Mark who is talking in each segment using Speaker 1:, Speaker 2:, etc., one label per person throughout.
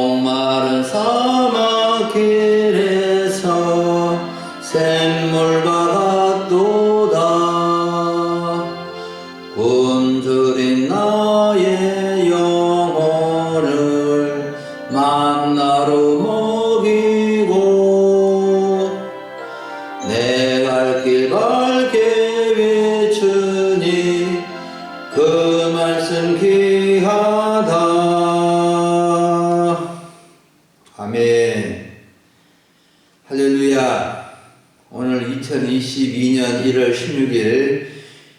Speaker 1: 목마른 사막 길에서 샘물과 같도다. 굶주린 나의 영혼을 만나로 먹이고 내 갈 길 밝게 비추니 그 말씀 귀하다. 아멘. 할렐루야. 오늘 2022년 1월 16일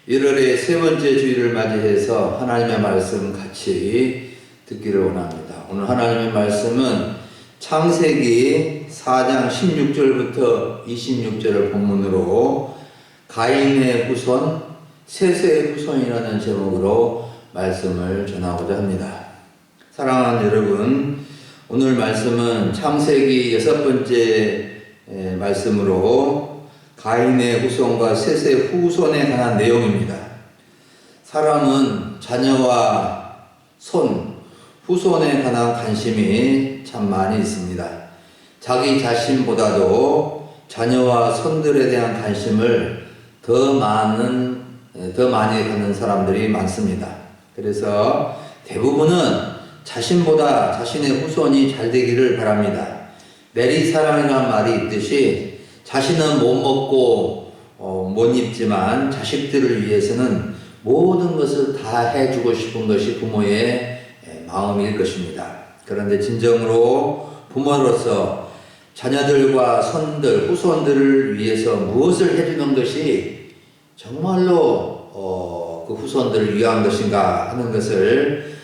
Speaker 1: 1월의 세 번째 주일을 맞이해서 하나님의 말씀 같이 듣기를 원합니다. 오늘 하나님의 말씀은 창세기 4장 16절부터 26절을 본문으로 가인의 후손, 셋의 후손이라는 제목으로 말씀을 전하고자 합니다. 사랑하는 여러분, 오늘 말씀은 창세기 6번째 말씀으로 가인의 후손과 셋의 후손에 관한 내용입니다. 사람은 자녀와 손, 후손에 관한 관심이 참 많이 있습니다. 자기 자신보다도 자녀와 손들에 대한 관심을 더 많이 갖는 사람들이 많습니다. 그래서 대부분은 자신보다 자신의 후손이 잘 되기를 바랍니다. 내리사랑이라는 말이 있듯이 자신은 못 먹고 못 입지만 자식들을 위해서는 모든 것을 다 해주고 싶은 것이 부모의 마음일 것입니다. 그런데 진정으로 부모로서 자녀들과 손들, 후손들을 위해서 무엇을 해주는 것이 정말로 그 후손들을 위한 것인가 하는 것을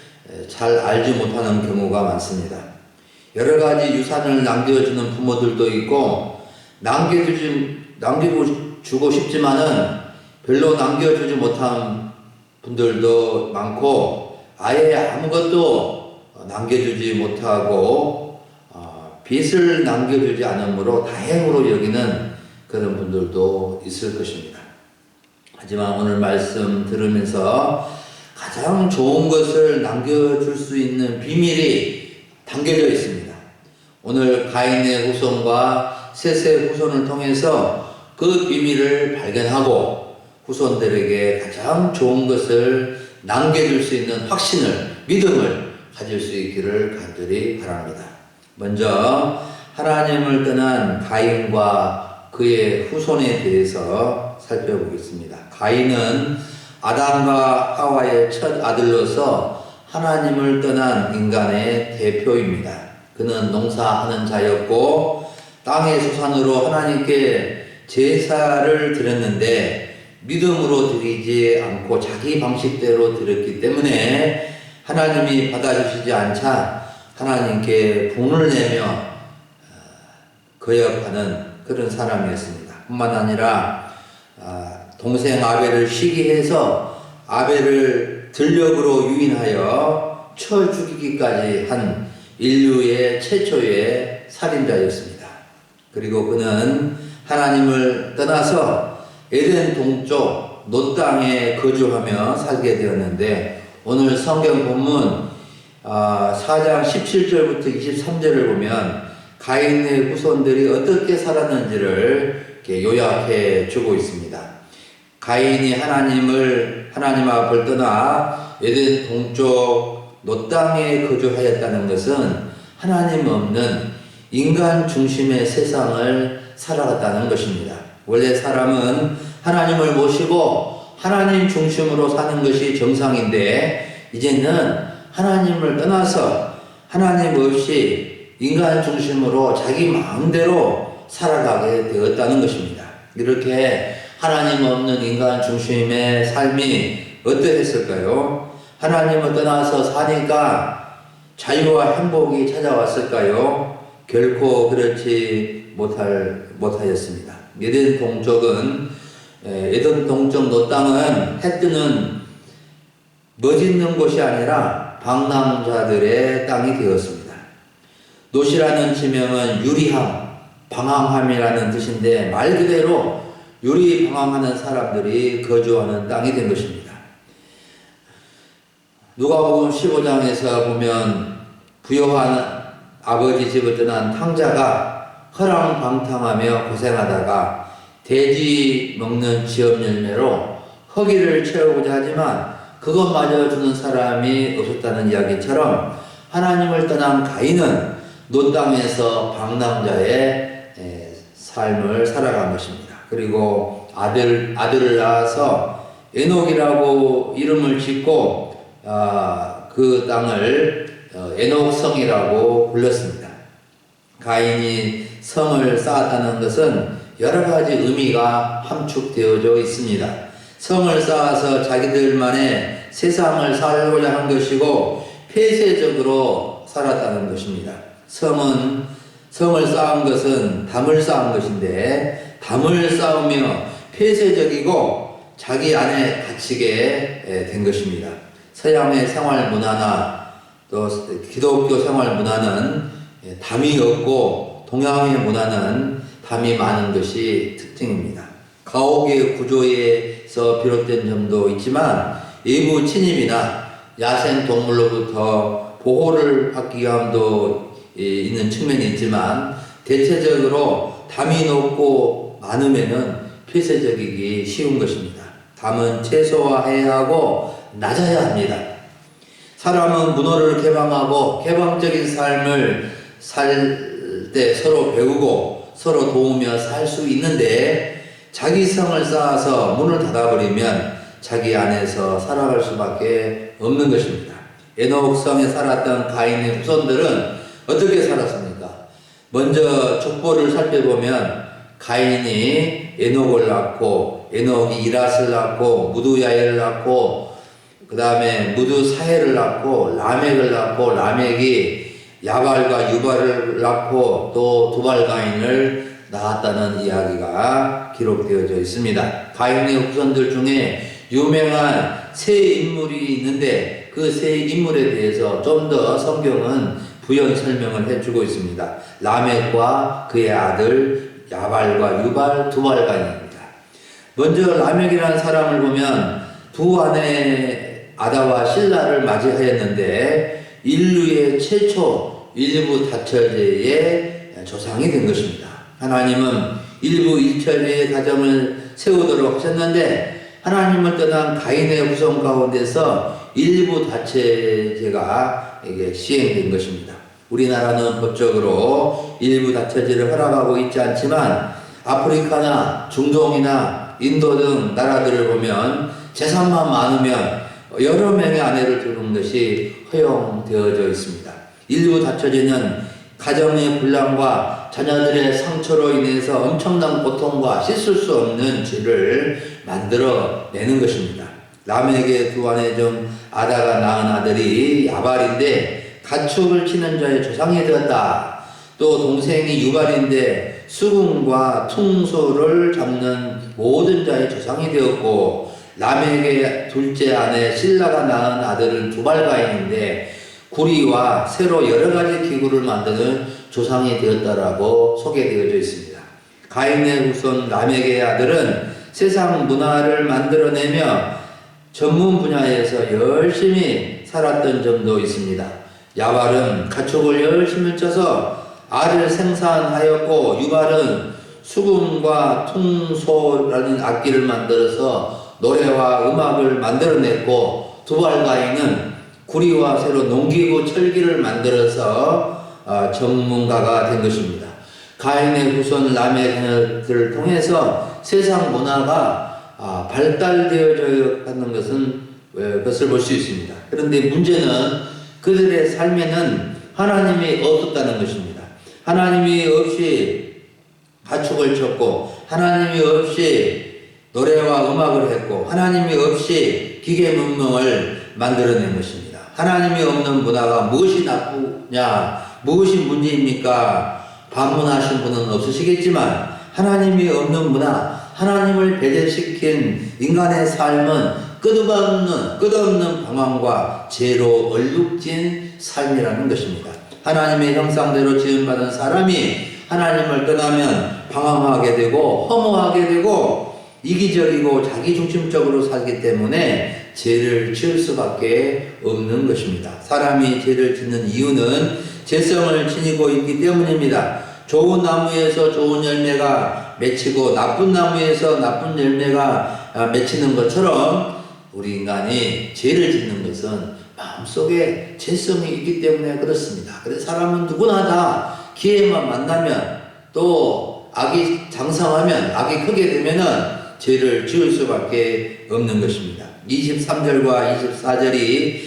Speaker 1: 잘 알지 못하는 경우가 많습니다. 여러 가지 유산을 남겨주는 부모들도 있고 남겨주고 싶지만은 별로 남겨주지 못한 분들도 많고 아예 아무것도 남겨주지 못하고 빚을 남겨주지 않으므로 다행으로 여기는 그런 분들도 있을 것입니다. 하지만 오늘 말씀 들으면서 가장 좋은 것을 남겨줄 수 있는 비밀이 담겨져 있습니다. 오늘 가인의 후손과 셋의 후손을 통해서 그 비밀을 발견하고 후손들에게 가장 좋은 것을 남겨줄 수 있는 확신을, 믿음을 가질 수 있기를 간절히 바랍니다. 먼저 하나님을 떠난 가인과 그의 후손에 대해서 살펴보겠습니다. 가인은 아담과 하와의 첫 아들로서 하나님을 떠난 인간의 대표입니다. 그는 농사하는 자였고 땅의 소산으로 하나님께 제사를 드렸는데 믿음으로 드리지 않고 자기 방식대로 드렸기 때문에 하나님이 받아주시지 않자 하나님께 분을 내며 거역하는 그런 사람이었습니다. 뿐만 아니라 동생 아벨을 시기해서 아벨을 들녘으로 유인하여 쳐 죽이기까지 한 인류의 최초의 살인자였습니다. 그리고 그는 하나님을 떠나서 에덴 동쪽 놋 땅에 거주하며 살게 되었는데 오늘 성경 본문 4장 17절부터 23절을 보면 가인의 후손들이 어떻게 살았는지를 이렇게 요약해 주고 있습니다. 가인이 하나님 앞을 떠나 에덴 동쪽 놋 땅에 거주하였다는 것은 하나님 없는 인간 중심의 세상을 살아갔다는 것입니다. 원래 사람은 하나님을 모시고 하나님 중심으로 사는 것이 정상인데 이제는 하나님을 떠나서 하나님 없이 인간 중심으로 자기 마음대로 살아가게 되었다는 것입니다. 이렇게 하나님 없는 인간 중심의 삶이 어떠했을까요? 하나님을 떠나서 사니까 자유와 행복이 찾아왔을까요? 결코 그렇지 못하였습니다. 에덴 동쪽 놋 땅은 해 뜨는 멋있는 곳이 아니라 방랑자들의 땅이 되었습니다. 놋이라는 지명은 유리함, 방황함이라는 뜻인데 말 그대로 유리 방황하는 사람들이 거주하는 땅이 된 것입니다. 누가복음 15장에서 보면 부요한 아버지 집을 떠난 탕자가 허랑방탕하며 고생하다가 돼지 먹는 지업 열매로 허기를 채우고자 하지만 그것마저 주는 사람이 없었다는 이야기처럼 하나님을 떠난 가인은 노 땅에서 방랑자의 삶을 살아간 것입니다. 그리고 아들을 낳아서 에녹이라고 이름을 짓고 그 땅을 에녹성이라고 불렀습니다. 가인이 성을 쌓았다는 것은 여러 가지 의미가 함축되어져 있습니다. 성을 쌓아서 자기들만의 세상을 살고자 한 것이고 폐쇄적으로 살았다는 것입니다. 성을 쌓은 것은 담을 쌓은 것인데 담을 쌓으며 폐쇄적이고 자기 안에 갇히게 된 것입니다. 서양의 생활 문화나 또 기독교 생활 문화는 담이 없고 동양의 문화는 담이 많은 것이 특징입니다. 가옥의 구조에서 비롯된 점도 있지만 일부 침입이나 야생 동물로부터 보호를 받기 위함도 있는 측면이 있지만 대체적으로 담이 높고 많으면은 폐쇄적이기 쉬운 것입니다. 담은 최소화해야 하고 낮아야 합니다. 사람은 문호를 개방하고 개방적인 삶을 살 때 서로 배우고 서로 도우며 살 수 있는데 자기 성을 쌓아서 문을 닫아버리면 자기 안에서 살아갈 수밖에 없는 것입니다. 에녹성에 살았던 가인의 후손들은 어떻게 살았습니까? 먼저 족보를 살펴보면 가인이 에녹을 낳고 에녹이 이랏을 낳고 무두야엘을 낳고 그 다음에 무두사헬을 낳고 라멕을 낳고 라멕이 야발과 유발을 낳고 또 두발가인을 낳았다는 이야기가 기록되어져 있습니다. 가인의 후손들 중에 유명한 세 인물이 있는데 그 세 인물에 대해서 좀 더 성경은 부연 설명을 해주고 있습니다. 라멕과 그의 아들 야발과 유발, 두발가인입니다. 먼저 라멕이라는 사람을 보면 두 아내 아다와 실라를 맞이하였는데 인류의 최초 일부 다처제의 조상이 된 것입니다. 하나님은 일부 일처제의 가정을 세우도록 하셨는데 하나님을 떠난 가인의 후손 가운데서 일부 다처제가 이게 시행된 것입니다. 우리나라는 법적으로 일부 다처제를 허락하고 있지 않지만 아프리카나 중동이나 인도 등 나라들을 보면 재산만 많으면 여러 명의 아내를 두는 것이 허용되어져 있습니다. 일부 다처제는 가정의 분란과 자녀들의 상처로 인해서 엄청난 고통과 씻을 수 없는 죄를 만들어내는 것입니다. 라멕의 두 아내 중 아다가 낳은 아들이 야발인데 가축을 치는 자의 조상이 되었다. 또 동생이 유발인데 수금과 퉁소를 잡는 모든 자의 조상이 되었고 라멕의 둘째 아내 실라가 낳은 아들은 두발가인인데 구리와 새로 여러 가지 기구를 만드는 조상이 되었다라고 소개되어져 있습니다. 가인의 후손 라멕의 아들은 세상 문화를 만들어내며 전문 분야에서 열심히 살았던 점도 있습니다. 야발은 가축을 열심히 쳐서 알을 생산하였고 유발은 수금과 퉁소라는 악기를 만들어서 노래와 음악을 만들어냈고 두발가인은 구리와 새로 농기구 철기를 만들어서 전문가가 된 것입니다. 가인의 후손 라멕을 통해서 세상 문화가 발달되어져 가는 것을 볼 수 있습니다. 그런데 문제는 그들의 삶에는 하나님이 없었다는 것입니다. 하나님이 없이 가축을 쳤고 하나님이 없이 노래와 음악을 했고 하나님이 없이 기계 문명을 만들어낸 것입니다. 하나님이 없는 문화가 무엇이 나쁘냐, 무엇이 문제입니까? 반문하신 분은 없으시겠지만 하나님이 없는 문화, 하나님을 배제시킨 인간의 삶은 끝없는 방황과 죄로 얼룩진 삶이라는 것입니다. 하나님의 형상대로 지음받은 사람이 하나님을 떠나면 방황하게 되고 허무하게 되고 이기적이고 자기중심적으로 살기 때문에 죄를 지을 수밖에 없는 것입니다. 사람이 죄를 짓는 이유는 죄성을 지니고 있기 때문입니다. 좋은 나무에서 좋은 열매가 맺히고 나쁜 나무에서 나쁜 열매가 맺히는 것처럼 우리 인간이 죄를 짓는 것은 마음속에 죄성이 있기 때문에 그렇습니다. 그래서 사람은 누구나 다 기회만 만나면 또 악이 장성하면 악이 크게 되면은 죄를 지을 수밖에 없는 것입니다. 23절과 24절이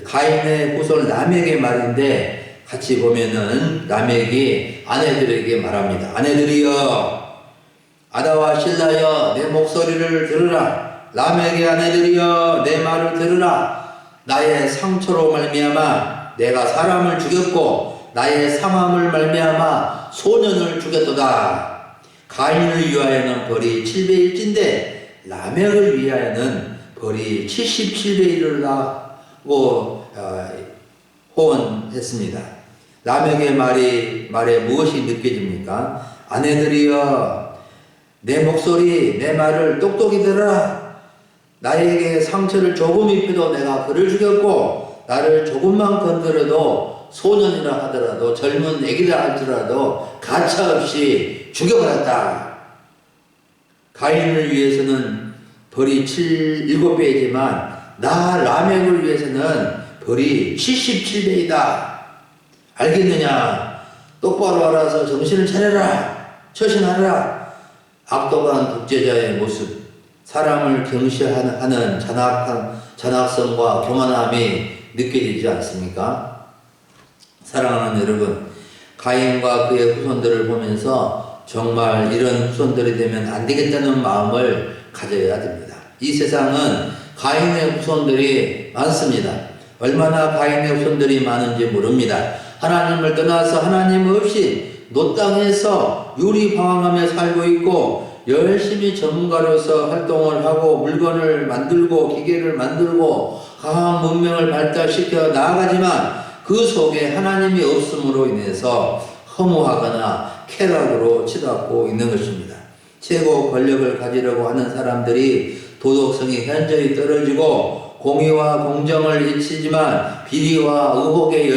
Speaker 1: 가인의 후손 라멕의 말인데 같이 보면은 라멕이 아내들에게 말합니다. 아내들이여, 아다와 실라여, 내 목소리를 들으라. 라멕의 아내들이여, 내 말을 들으라. 나의 상처로 말미암아 내가 사람을 죽였고 나의 상함을 말미암아 소년을 죽였도다. 가인을 위하여는 벌이 7배일진데 라멕을 위하여는 벌이 77배이르라고 호언했습니다. 라멕의 말에 무엇이 느껴집니까? 아내들이여, 내 목소리, 내 말을 똑똑히 들어라. 나에게 상처를 조금 입혀도 내가 그를 죽였고 나를 조금만 건드려도 소년이라 하더라도 젊은 애기라 할지라도 가차없이 죽여버렸다. 가인을 위해서는 벌이 7배이지만 나 라멕을 위해서는 벌이 77배이다. 알겠느냐? 똑바로 알아서 정신을 차려라. 처신하라. 악독한 독재자의 모습, 사람을 경시하는 잔악성과 교만함이 느껴지지 않습니까? 사랑하는 여러분, 가인과 그의 후손들을 보면서 정말 이런 후손들이 되면 안 되겠다는 마음을 가져야 됩니다. 이 세상은 가인의 후손들이 많습니다. 얼마나 가인의 후손들이 많은지 모릅니다. 하나님을 떠나서 하나님 없이 노땅에서 유리방황하며 살고 있고 열심히 전문가로서 활동을 하고 물건을 만들고 기계를 만들고 과학 문명을 발달시켜 나아가지만 그 속에 하나님이 없음으로 인해서 허무하거나 쾌락으로 치닫고 있는 것입니다. 최고 권력을 가지려고 하는 사람들이 도덕성이 현저히 떨어지고 공의와 공정을 잊히지만 비리와 의혹에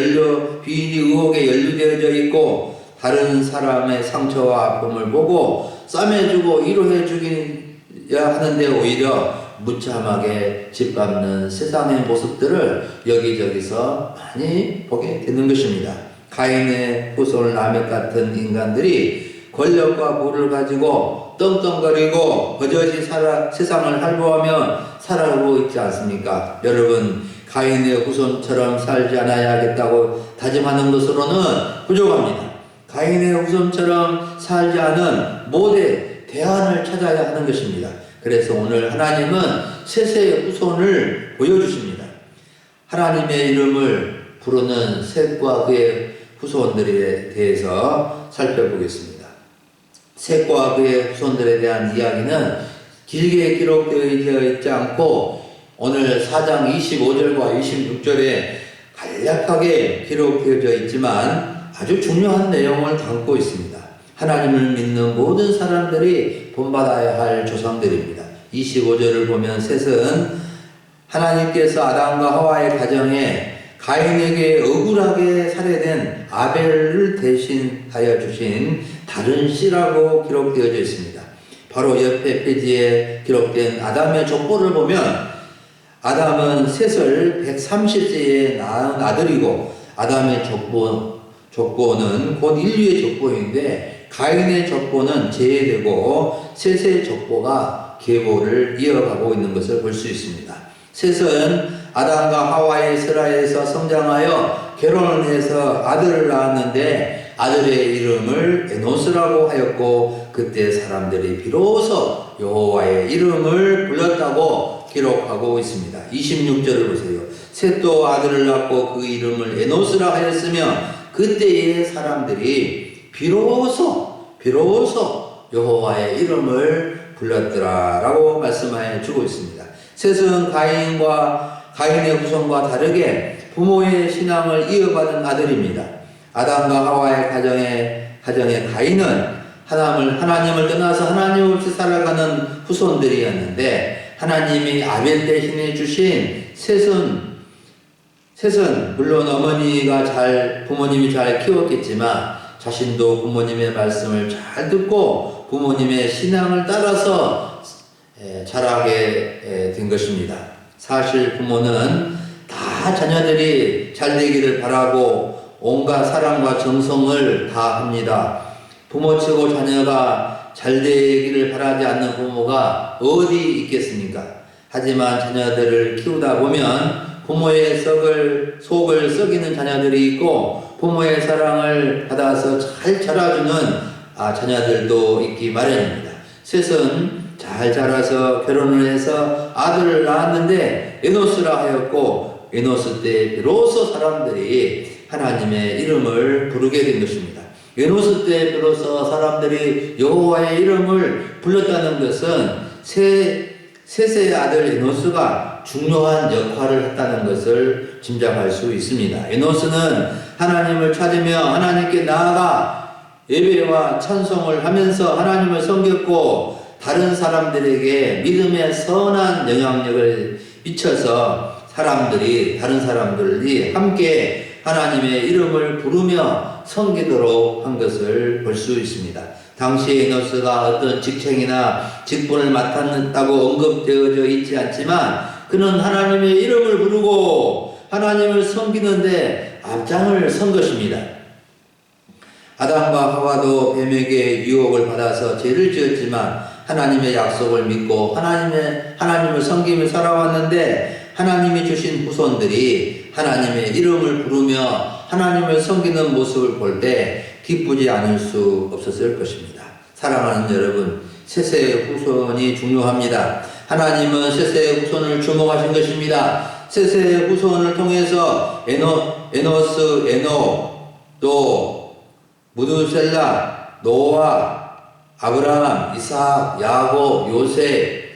Speaker 1: 연루되어져 있고 다른 사람의 상처와 아픔을 보고 싸매주고 위로해주기야 하는데 오히려 무참하게 짓밟는 세상의 모습들을 여기저기서 많이 보게 되는 것입니다. 가인의 후손 라멕 같은 인간들이 권력과 부를 가지고 떵떵거리고 버젓이 세상을 할보하며 살아가고 있지 않습니까? 여러분, 가인의 후손처럼 살지 않아야겠다고 다짐하는 것으로는 부족합니다. 가인의 후손처럼 살지 않은 모든 대안을 찾아야 하는 것입니다. 그래서 오늘 하나님은 셋의 후손을 보여주십니다. 하나님의 이름을 부르는 셋과 그의 후손들에 대해서 살펴보겠습니다. 셋과 그의 후손들에 대한 이야기는 길게 기록되어 있지 않고 오늘 4장 25절과 26절에 간략하게 기록되어져 있지만 아주 중요한 내용을 담고 있습니다. 하나님을 믿는 모든 사람들이 본받아야 할 조상들입니다. 25절을 보면 셋은 하나님께서 아담과 하와의 가정에 가인에게 억울하게 살해된 아벨을 대신하여 주신 다른 씨라고 기록되어져 있습니다. 바로 옆에 페이지에 기록된 아담의 족보를 보면 아담은 셋을 130세에 낳은 아들이고 아담의 족보는 곧 인류의 족보인데 가인의 족보는 제외되고 셋의 족보가 계보를 이어가고 있는 것을 볼 수 있습니다. 셋은 아담과 하와의 슬하에서 성장하여 결혼을 해서 아들을 낳았는데 아들의 이름을 에노스라고 하였고 그때 사람들이 비로소 여호와의 이름을 불렀다고 기록하고 있습니다. 26절을 보세요. 셋도 아들을 낳고 그 이름을 에노스라 하였으며 그때의 사람들이 비로소 여호와의 이름을 불렀더라 라고 말씀하여 주고 있습니다. 셋은 가인의 후손과 다르게 부모의 신앙을 이어받은 아들입니다. 아담과 하와의 가정의 가인은 하나님을 떠나서 하나님 없이 살아가는 후손들이었는데 하나님이 아벨 대신해 주신 셋은 셋은 물론 부모님이 잘 키웠겠지만 자신도 부모님의 말씀을 잘 듣고 부모님의 신앙을 따라서 자라게 된 것입니다. 사실 부모는 다 자녀들이 잘 되기를 바라고 온갖 사랑과 정성을 다합니다. 부모치고 자녀가 잘 되기를 바라지 않는 부모가 어디 있겠습니까? 하지만 자녀들을 키우다 보면 부모의 속을 썩이는 자녀들이 있고 부모의 사랑을 받아서 잘 자라주는 자녀들도 있기 마련입니다. 셋은 잘 자라서 결혼을 해서 아들을 낳았는데 에노스라 하였고 에노스 때 비로소 사람들이 하나님의 이름을 부르게 된 것입니다. 에노스 때 비로소 사람들이 여호와의 이름을 불렀다는 것은 셋의 아들 에노스가 중요한 역할을 했다는 것을 짐작할 수 있습니다. 에노스는 하나님을 찾으며 하나님께 나아가 예배와 찬송을 하면서 하나님을 섬겼고 다른 사람들에게 믿음의 선한 영향력을 미쳐서 다른 사람들이 함께 하나님의 이름을 부르며 섬기도록 한 것을 볼 수 있습니다. 당시 에노스가 어떤 직책이나 직분을 맡았다고 언급되어져 있지 않지만 그는 하나님의 이름을 부르고 하나님을 섬기는데 앞장을 선 것입니다. 아담과 하와도 뱀에게 유혹을 받아서 죄를 지었지만 하나님의 약속을 믿고 하나님을 섬기며 살아왔는데 하나님이 주신 후손들이 하나님의 이름을 부르며 하나님을 섬기는 모습을 볼 때 기쁘지 않을 수 없었을 것입니다. 사랑하는 여러분, 셋의 후손이 중요합니다. 하나님은 셋의 후손을 주목하신 것입니다. 셋의 후손을 통해서 에노스, 또 무두셀라, 노아, 아브라함, 이삭, 야곱, 요셉,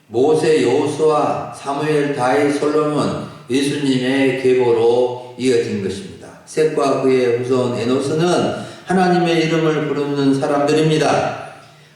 Speaker 1: 모세, 여호수아, 사무엘, 다윗, 솔로몬, 예수님의 계보로 이어진 것입니다. 셋과 그의 후손 에노스는 하나님의 이름을 부르는 사람들입니다.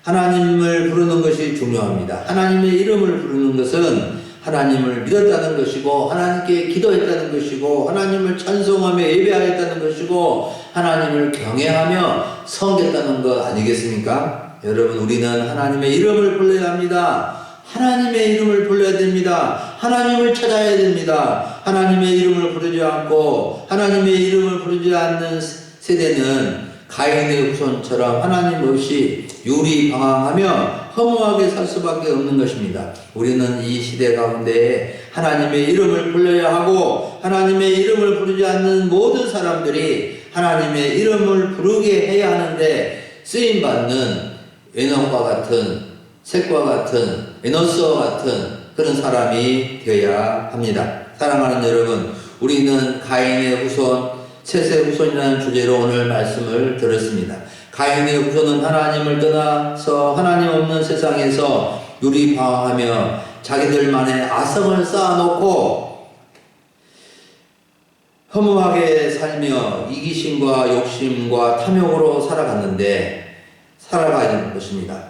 Speaker 1: 하나님을 부르는 것이 중요합니다. 하나님의 이름을 부르는 것은 하나님을 믿었다는 것이고 하나님께 기도했다는 것이고 하나님을 찬송하며 예배하였다는 것이고 하나님을 경외하며 섬겼다는 것 아니겠습니까? 여러분, 우리는 하나님의 이름을 불러야 합니다. 하나님의 이름을 불러야 됩니다. 하나님을 찾아야 됩니다. 하나님의 이름을 부르지 않고 하나님의 이름을 부르지 않는 세대는 가인의 후손처럼 하나님 없이 유리방황하며 허무하게 살 수밖에 없는 것입니다. 우리는 이 시대 가운데 하나님의 이름을 불러야 하고 하나님의 이름을 부르지 않는 모든 사람들이 하나님의 이름을 부르게 해야 하는데 쓰임받는 에녹과 같은 셋과 같은 에노스와 같은 그런 사람이 되어야 합니다. 사랑하는 여러분, 우리는 가인의 후손, 셋의 후손이라는 주제로 오늘 말씀을 들었습니다. 가인의 후손은 하나님을 떠나서 하나님 없는 세상에서 유리방황하며 자기들만의 아성을 쌓아놓고 허무하게 살며 이기심과 욕심과 탐욕으로 살아갔습니다.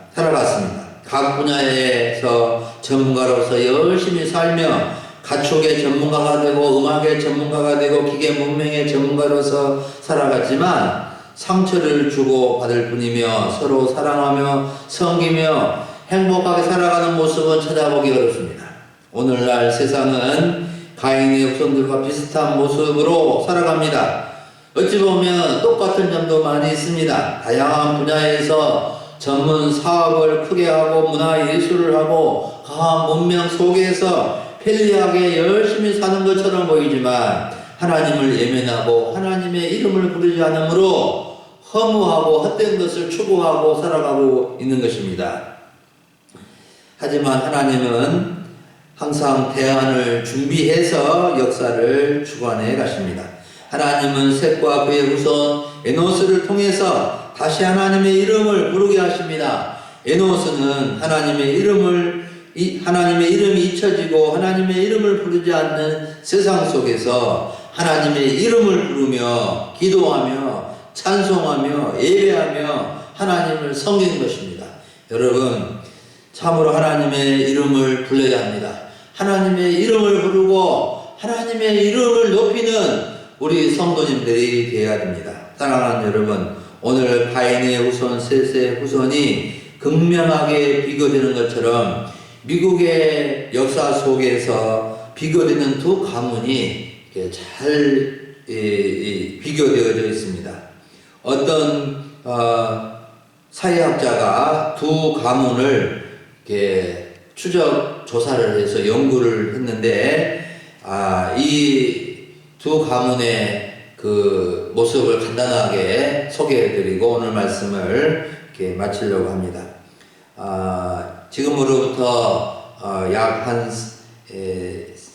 Speaker 1: 각 분야에서 전문가로서 열심히 살며 가축의 전문가가 되고 음악의 전문가가 되고 기계 문명의 전문가로서 살아갔지만 상처를 주고 받을 뿐이며 서로 사랑하며 섬기며 행복하게 살아가는 모습은 찾아보기 어렵습니다. 오늘날 세상은 가인의 후손들과 비슷한 모습으로 살아갑니다. 어찌 보면 똑같은 점도 많이 있습니다. 다양한 분야에서 전문 사업을 크게 하고 문화 예술을 하고 강한 문명 속에서 편리하게 열심히 사는 것처럼 보이지만 하나님을 예면하고 하나님의 이름을 부르지 않으므로 허무하고 헛된 것을 추구하고 살아가고 있는 것입니다. 하지만 하나님은 항상 대안을 준비해서 역사를 주관해 가십니다. 하나님은 셋과 그의 후손 에노스를 통해서 다시 하나님의 이름을 부르게 하십니다. 에노스는 하나님의 이름이 잊혀지고 하나님의 이름을 부르지 않는 세상 속에서 하나님의 이름을 부르며 기도하며 찬송하며 예배하며 하나님을 섬기는 것입니다. 여러분, 참으로 하나님의 이름을 불러야 합니다. 하나님의 이름을 부르고 하나님의 이름을 높이는 우리 성도님들이 되어야 됩니다. 사랑하는 여러분, 오늘 가인의 후손, 셋의 후손이 극명하게 비교되는 것처럼 미국의 역사 속에서 비교되는 두 가문이 잘 비교되어져 있습니다. 어떤 사회학자가 두 가문을 추적 조사를 해서 연구를 했는데, 이 두 가문의 그 모습을 간단하게 소개해드리고 오늘 말씀을 이렇게 마치려고 합니다. 지금으로부터 약 한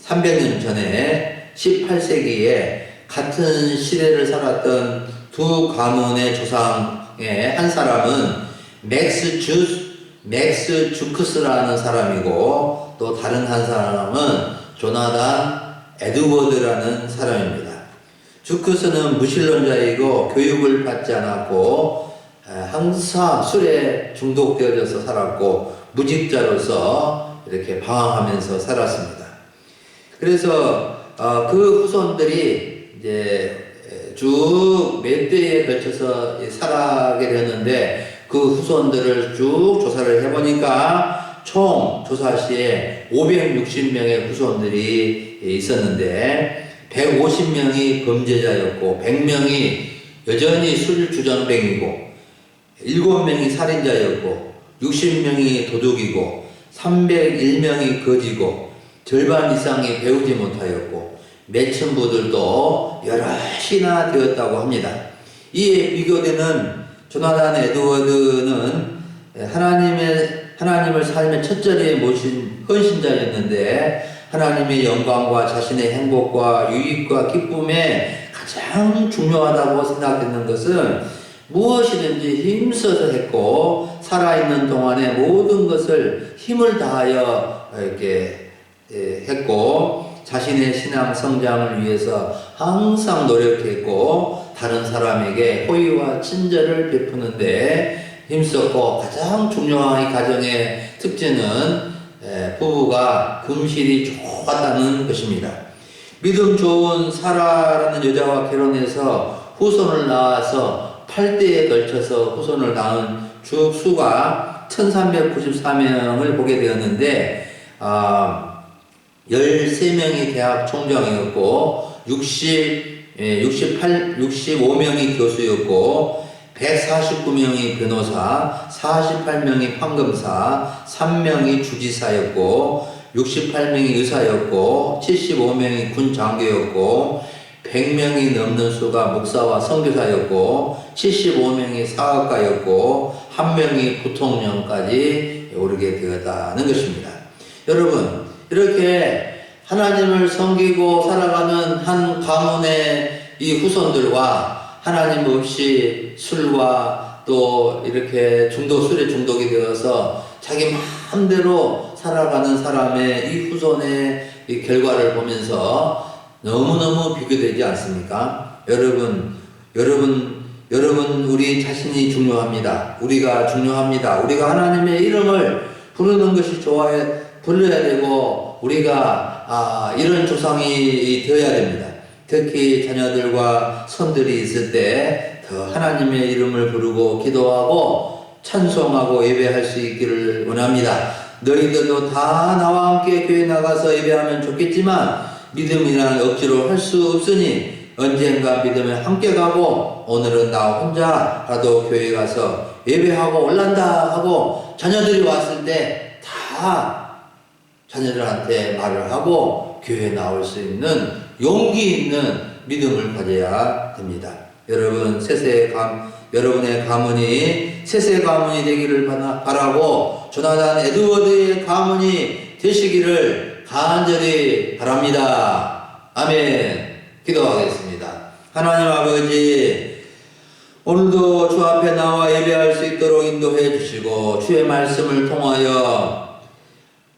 Speaker 1: 300년 전에 18세기에 같은 시대를 살았던 두 가문의 조상의 한 사람은 맥스 주크스라는 사람이고, 또 다른 한 사람은 조나단 에드워드라는 사람입니다. 주크스는 무신론자이고 교육을 받지 않았고 항상 술에 중독되어져서 살았고 무직자로서 이렇게 방황하면서 살았습니다. 그래서 그 후손들이 이제 쭉 몇 대에 걸쳐서 살아가게 되었는데, 그 후손들을 쭉 조사를 해보니까 총 조사 시에 560명의 후손들이 있었는데 150명이 범죄자였고 100명이 여전히 술주정뱅이고 7명이 살인자였고 60명이 도둑이고 301명이 거지고 절반 이상이 배우지 못하였고 매춘부들도 여럿이나 되었다고 합니다. 이에 비교되는 조나단 에드워드는 하나님을 삶의 첫 자리에 모신 헌신자였는데, 하나님의 영광과 자신의 행복과 유익과 기쁨에 가장 중요하다고 생각했는 것은 무엇이든지 힘써서 했고, 살아있는 동안에 모든 것을 힘을 다하여 이렇게 했고, 자신의 신앙 성장을 위해서 항상 노력했고, 다른 사람에게 호의와 친절을 베푸는데 힘썼고, 가장 중요한 이 가정의 특징은 부부가 금실이 좋았다는 것입니다. 믿음 좋은 사라라는 여자와 결혼해서 후손을 낳아서 8대에 걸쳐서 후손을 낳은 주수가 1394명을 보게 되었는데, 13명이 대학 총장이었고 65명이 교수였고 149명이 변호사, 48명이 판검사, 3명이 주지사였고 68명이 의사였고 75명이 군 장교였고 100명이 넘는 수가 목사와 선교사였고 75명이 사업가였고 1명이 부통령까지 오르게 되었다는 것입니다. 여러분, 이렇게 하나님을 섬기고 살아가는 한 가문의 이 후손들과 하나님 없이 술과 또 이렇게 술에 중독이 되어서 자기 마음대로 살아가는 사람의 이 후손의 이 결과를 보면서 너무너무 비교되지 않습니까? 여러분, 우리 자신이 중요합니다. 우리가 중요합니다. 우리가 하나님의 이름을 부르는 것이 불러야 되고, 우리가 이런 조상이 되어야 됩니다. 특히 자녀들과 손들이 있을 때 더 하나님의 이름을 부르고 기도하고 찬송하고 예배할 수 있기를 원합니다. 너희들도 다 나와 함께 교회 나가서 예배하면 좋겠지만 믿음이란 억지로 할 수 없으니 언젠가 믿음에 함께 가고, 오늘은 나 혼자라도 교회 가서 예배하고 올란다 하고 자녀들이 왔을 때 다 자녀들한테 말을 하고 교회에 나올 수 있는 용기 있는 믿음을 가져야 됩니다. 여러분, 여러분의 가문이 셋의 가문이 되기를 바라고 조나단 에드워드의 가문이 되시기를 간절히 바랍니다. 아멘. 기도하겠습니다. 하나님 아버지, 오늘도 주 앞에 나와 예배할 수 있도록 인도해 주시고, 주의 말씀을 통하여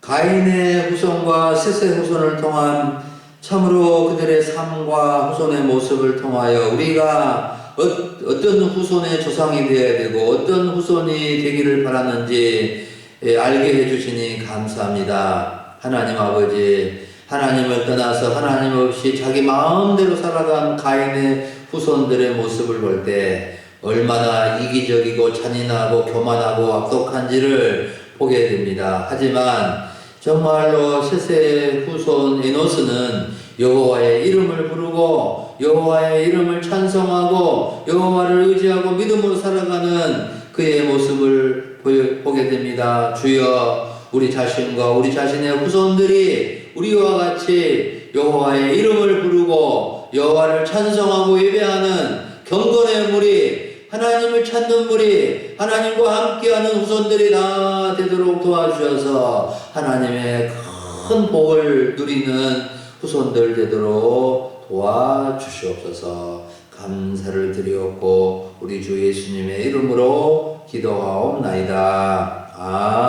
Speaker 1: 가인의 후손과 셋의 후손을 통한 참으로 그들의 삶과 후손의 모습을 통하여 우리가 어떤 후손의 조상이 되어야 되고 어떤 후손이 되기를 바라는지 알게 해주시니 감사합니다. 하나님 아버지, 하나님을 떠나서 하나님 없이 자기 마음대로 살아간 가인의 후손들의 모습을 볼 때 얼마나 이기적이고 잔인하고 교만하고 악독한지를 보게 됩니다. 하지만 정말로 셋의 후손 에노스는 여호와의 이름을 부르고 여호와의 이름을 찬송하고 여호와를 의지하고 믿음으로 살아가는 그의 모습을 보게 됩니다. 주여, 우리 자신과 우리 자신의 후손들이 우리와 같이 여호와의 이름을 부르고 여호와를 찬송하고 예배하는 경건의 무리, 하나님을 찾는 무리, 하나님과 함께하는 후손들이 다 되도록 도와주셔서 하나님의 큰 복을 누리는 후손들 되도록 도와주시옵소서. 감사를 드리옵고 우리 주 예수님의 이름으로 기도하옵나이다. 아멘.